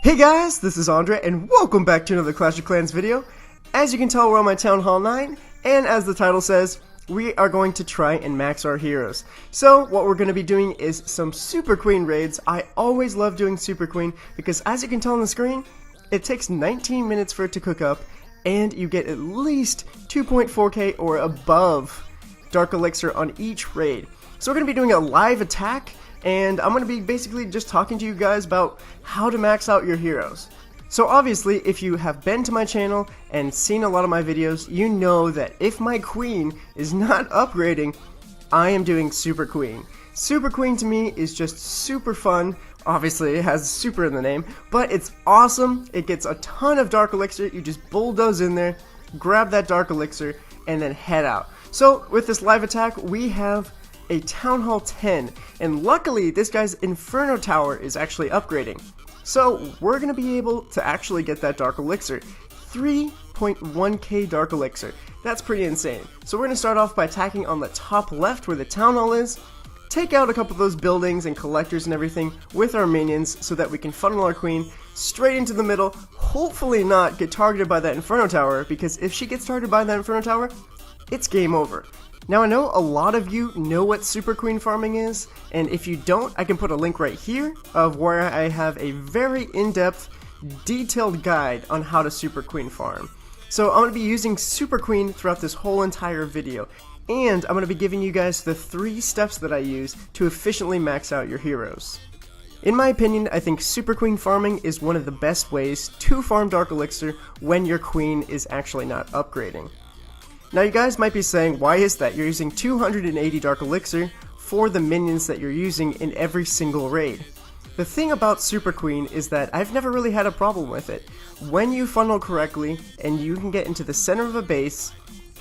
Hey guys, this is Andre, and welcome back to another Clash of Clans video. As you can tell, we're on my Town Hall 9, and as the title says, we are going to try and max our heroes. So, what we're going to be doing is some Super Queen raids. I always love doing Super Queen, because as you can tell on the screen, it takes 19 minutes for it to cook up, and you get at least 2.4k or above Dark Elixir on each raid. So we're going to be doing a live attack, and I'm going to be basically just talking to you guys about how to max out your heroes. So obviously, if you have been to my channel and seen a lot of my videos, you know that if my queen is not upgrading, I am doing Super Queen. Super Queen to me is just super fun. Obviously, it has super in the name, but it's awesome. It gets a ton of Dark Elixir. You just bulldoze in there, grab that Dark Elixir, and then head out. So with this live attack, we have a Town Hall 10, and luckily this guy's Inferno Tower is actually upgrading. So we're going to be able to actually get that Dark Elixir. 3.1k Dark Elixir. That's pretty insane. So we're going to start off by attacking on the top left where the Town Hall is. Take out a couple of those buildings and collectors and everything with our minions so that we can funnel our queen straight into the middle. Hopefully not get targeted by that Inferno Tower, because if she gets targeted by that Inferno Tower, it's game over. Now I know a lot of you know what Super Queen farming is, and if you don't, I can put a link right here of where I have a very in-depth, detailed guide on how to Super Queen farm. So I'm going to be using Super Queen throughout this whole entire video, and I'm going to be giving you guys the 3 steps that I use to efficiently max out your heroes. In my opinion, I think Super Queen farming is one of the best ways to farm Dark Elixir when your queen is actually not upgrading. Now you guys might be saying, why is that? You're using 280 Dark Elixir for the minions that you're using in every single raid. The thing about Super Queen is that I've never really had a problem with it. When you funnel correctly and you can get into the center of a base,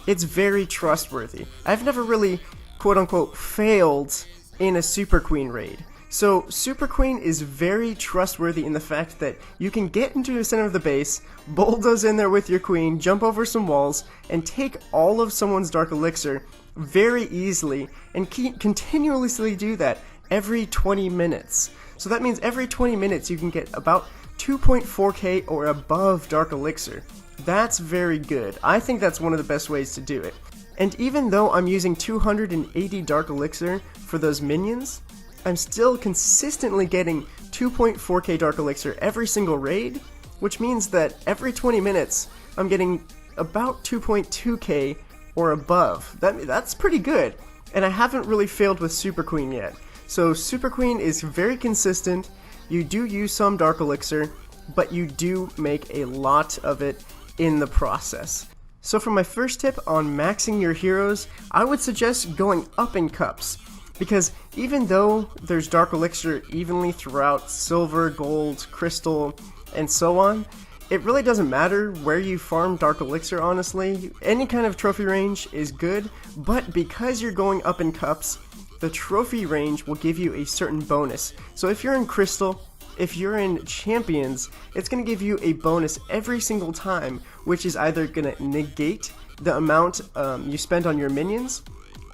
it's very trustworthy. I've never really, quote unquote, failed in a Super Queen raid. So Super Queen is very trustworthy in the fact that you can get into the center of the base, bulldoze in there with your queen, jump over some walls, and take all of someone's Dark Elixir very easily, and continuously do that every 20 minutes. So that means every 20 minutes you can get about 2.4k or above Dark Elixir. That's very good. I think that's one of the best ways to do it. And even though I'm using 280 Dark Elixir for those minions, I'm still consistently getting 2.4k Dark Elixir every single raid, which means that every 20 minutes I'm getting about 2.2k or above. That's pretty good, and I haven't really failed with Super Queen yet. So Super Queen is very consistent. You do use some Dark Elixir, but you do make a lot of it in the process. So for my first tip on maxing your heroes, I would suggest going up in cups. Because even though there's Dark Elixir evenly throughout silver, gold, crystal, and so on, it really doesn't matter where you farm Dark Elixir, honestly. Any kind of trophy range is good, but because you're going up in cups, the trophy range will give you a certain bonus. So if you're in crystal, if you're in champions, it's going to give you a bonus every single time, which is either going to negate the amount you spend on your minions,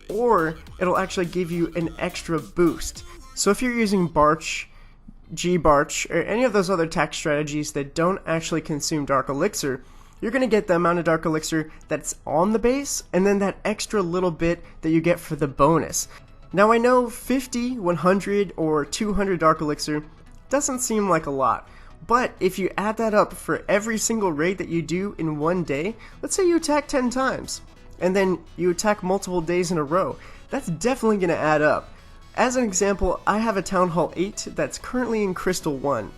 or it'll actually give you an extra boost. So if you're using GiBarch, or any of those other attack strategies that don't actually consume Dark Elixir, you're going to get the amount of Dark Elixir that's on the base, and then that extra little bit that you get for the bonus. Now I know 50, 100, or 200 Dark Elixir doesn't seem like a lot, but if you add that up for every single raid that you do in one day, let's say you attack 10 times, and then you attack multiple days in a row, that's definitely going to add up. As an example, I have a Town Hall 8 that's currently in Crystal 1.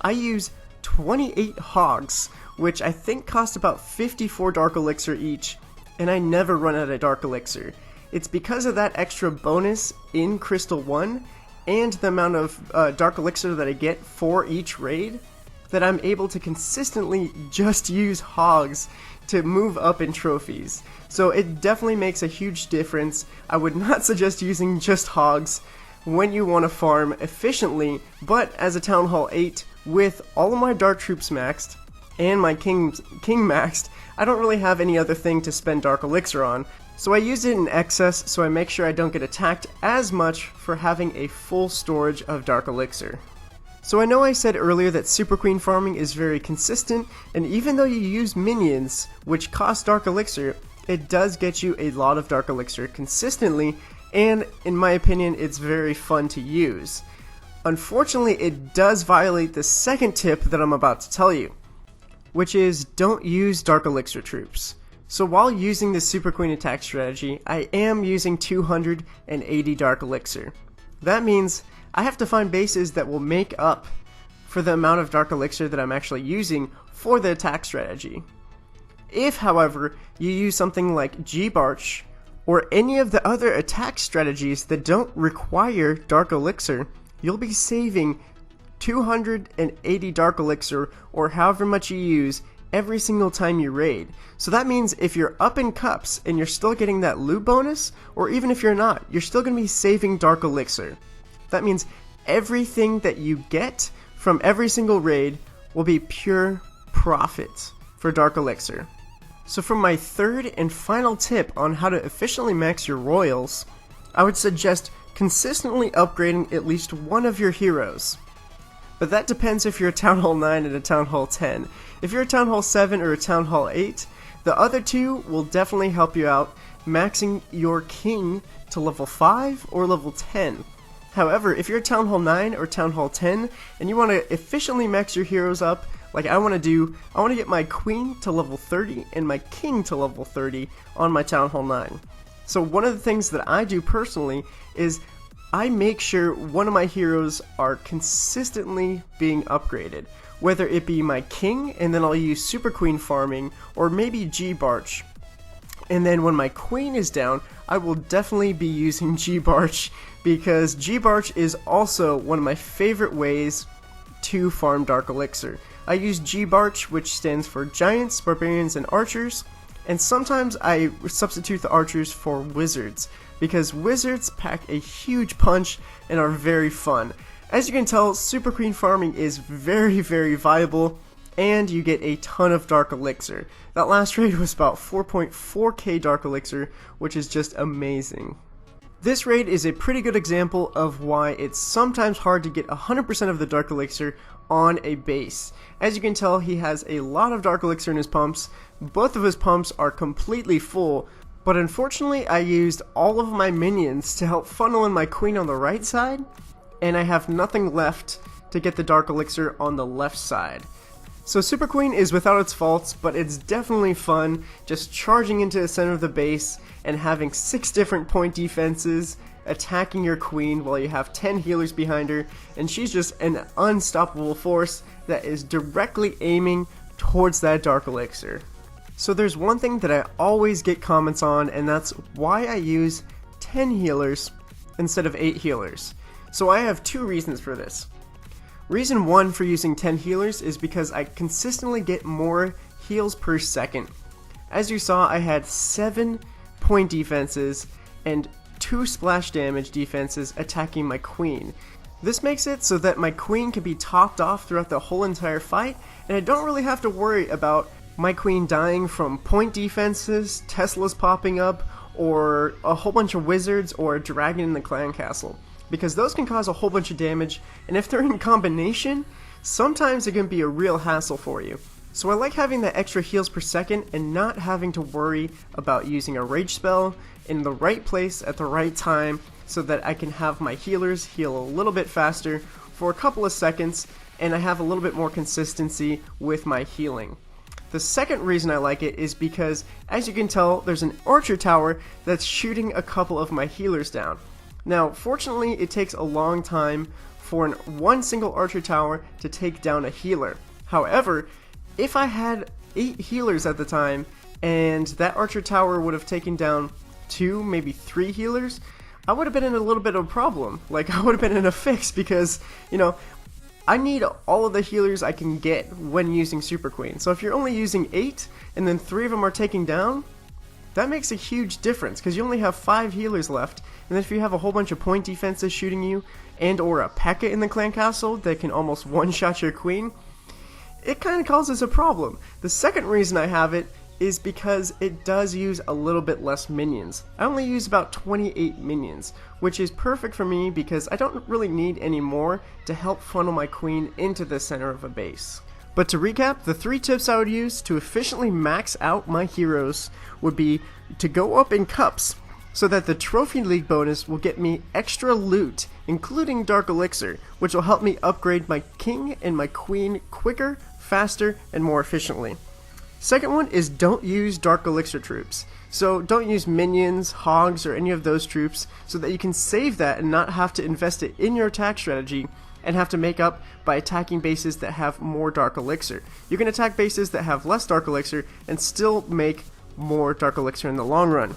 I use 28 hogs, which I think cost about 54 Dark Elixir each, and I never run out of Dark Elixir. It's because of that extra bonus in Crystal 1 and the amount of Dark Elixir that I get for each raid that I'm able to consistently just use hogs to move up in trophies. So it definitely makes a huge difference. I would not suggest using just hogs when you want to farm efficiently, but as a Town Hall 8 with all of my Dark Troops maxed and my King maxed, I don't really have any other thing to spend Dark Elixir on. So I use it in excess so I make sure I don't get attacked as much for having a full storage of Dark Elixir. So I know I said earlier that Super Queen farming is very consistent, and even though you use minions, which cost Dark Elixir, it does get you a lot of Dark Elixir consistently, and in my opinion, it's very fun to use. Unfortunately, it does violate the second tip that I'm about to tell you, which is don't use Dark Elixir troops. So while using the Super Queen attack strategy, I am using 280 Dark Elixir. That means I have to find bases that will make up for the amount of Dark Elixir that I'm actually using for the attack strategy. If, however, you use something like GiBarch or any of the other attack strategies that don't require Dark Elixir, you'll be saving 280 Dark Elixir or however much you use every single time you raid. So that means if you're up in cups and you're still getting that loot bonus, or even if you're not, you're still going to be saving Dark Elixir. That means everything that you get from every single raid will be pure profit for Dark Elixir. So for my third and final tip on how to efficiently max your royals, I would suggest consistently upgrading at least one of your heroes. But that depends if you're a Town Hall 9 and a Town Hall 10. If you're a Town Hall 7 or a Town Hall 8, the other two will definitely help you out maxing your king to level 5 or level 10. However, if you're a Town Hall 9 or Town Hall 10 and you want to efficiently max your heroes up, like I want to get my queen to level 30 and my king to level 30 on my Town Hall 9. So one of the things that I do personally is I make sure one of my heroes are consistently being upgraded. Whether it be my king, and then I'll use Super Queen farming, or maybe GiBarch. And then when my queen is down, I will definitely be using GiBarch, because GiBarch is also one of my favorite ways to farm Dark Elixir. I use GiBarch, which stands for Giants, Barbarians, and Archers, and sometimes I substitute the Archers for Wizards, because Wizards pack a huge punch and are very fun. As you can tell, Super Queen farming is very, very viable, and you get a ton of Dark Elixir. That last raid was about 4.4k Dark Elixir, which is just amazing. This raid is a pretty good example of why it's sometimes hard to get 100% of the Dark Elixir on a base. As you can tell, he has a lot of Dark Elixir in his pumps. Both of his pumps are completely full, but unfortunately I used all of my minions to help funnel in my queen on the right side, and I have nothing left to get the Dark Elixir on the left side. So Super Queen is without its faults, but it's definitely fun just charging into the center of the base and having 6 different point defenses, attacking your queen while you have 10 healers behind her, and she's just an unstoppable force that is directly aiming towards that Dark Elixir. So there's one thing that I always get comments on, and that's why I use 10 healers instead of 8 healers. So I have 2 reasons for this. Reason 1 for using 10 healers is because I consistently get more heals per second. As you saw, I had 7 point defenses and 2 splash damage defenses attacking my queen. This makes it so that my queen can be topped off throughout the whole entire fight, and I don't really have to worry about my queen dying from point defenses, Teslas popping up, or a whole bunch of wizards, or a dragon in the clan castle. Because those can cause a whole bunch of damage, and if they're in combination, sometimes it can be a real hassle for you. So I like having that extra heals per second and not having to worry about using a rage spell in the right place at the right time, so that I can have my healers heal a little bit faster for a couple of seconds, and I have a little bit more consistency with my healing. The second reason I like it is because, as you can tell, there's an archer tower that's shooting a couple of my healers down. Now, fortunately, it takes a long time for one single archer tower to take down a healer. However, if I had 8 healers at the time, and that archer tower would have taken down 2, maybe 3 healers, I would have been in a little bit of a problem. Like, I would have been in a fix because, you know, I need all of the healers I can get when using Super Queen. So if you're only using 8, and then 3 of them are taking down, that makes a huge difference, because you only have 5 healers left, and then if you have a whole bunch of point defenses shooting you, and or a P.E.K.K.A. in the clan castle that can almost one-shot your queen, it kind of causes a problem. The second reason I have it is because it does use a little bit less minions. I only use about 28 minions, which is perfect for me because I don't really need any more to help funnel my queen into the center of a base. But to recap, the 3 tips I would use to efficiently max out my heroes would be to go up in cups so that the Trophy League bonus will get me extra loot, including Dark Elixir, which will help me upgrade my king and my queen quicker, faster, and more efficiently. Second one is don't use Dark Elixir troops. So don't use minions, hogs, or any of those troops so that you can save that and not have to invest it in your attack strategy and have to make up by attacking bases that have more Dark Elixir. You can attack bases that have less Dark Elixir and still make more Dark Elixir in the long run.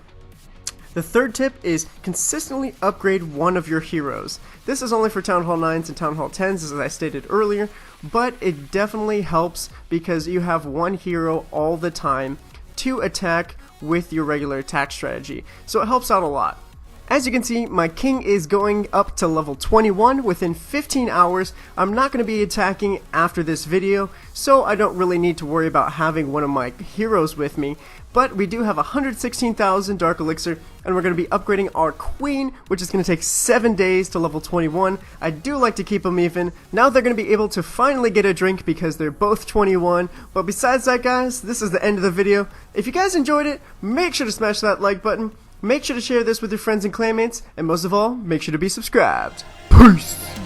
The third tip is consistently upgrade one of your heroes. This is only for Town Hall 9s and Town Hall 10s as I stated earlier, but it definitely helps because you have one hero all the time to attack with your regular attack strategy. So it helps out a lot. As you can see, my king is going up to level 21 within 15 hours. I'm not going to be attacking after this video, so I don't really need to worry about having one of my heroes with me. But we do have 116,000 Dark Elixir, and we're going to be upgrading our queen, which is going to take 7 days to level 21. I do like to keep them even. Now they're going to be able to finally get a drink because they're both 21. But besides that, guys, this is the end of the video. If you guys enjoyed it, make sure to smash that like button. Make sure to share this with your friends and clanmates, and most of all, make sure to be subscribed. Peace!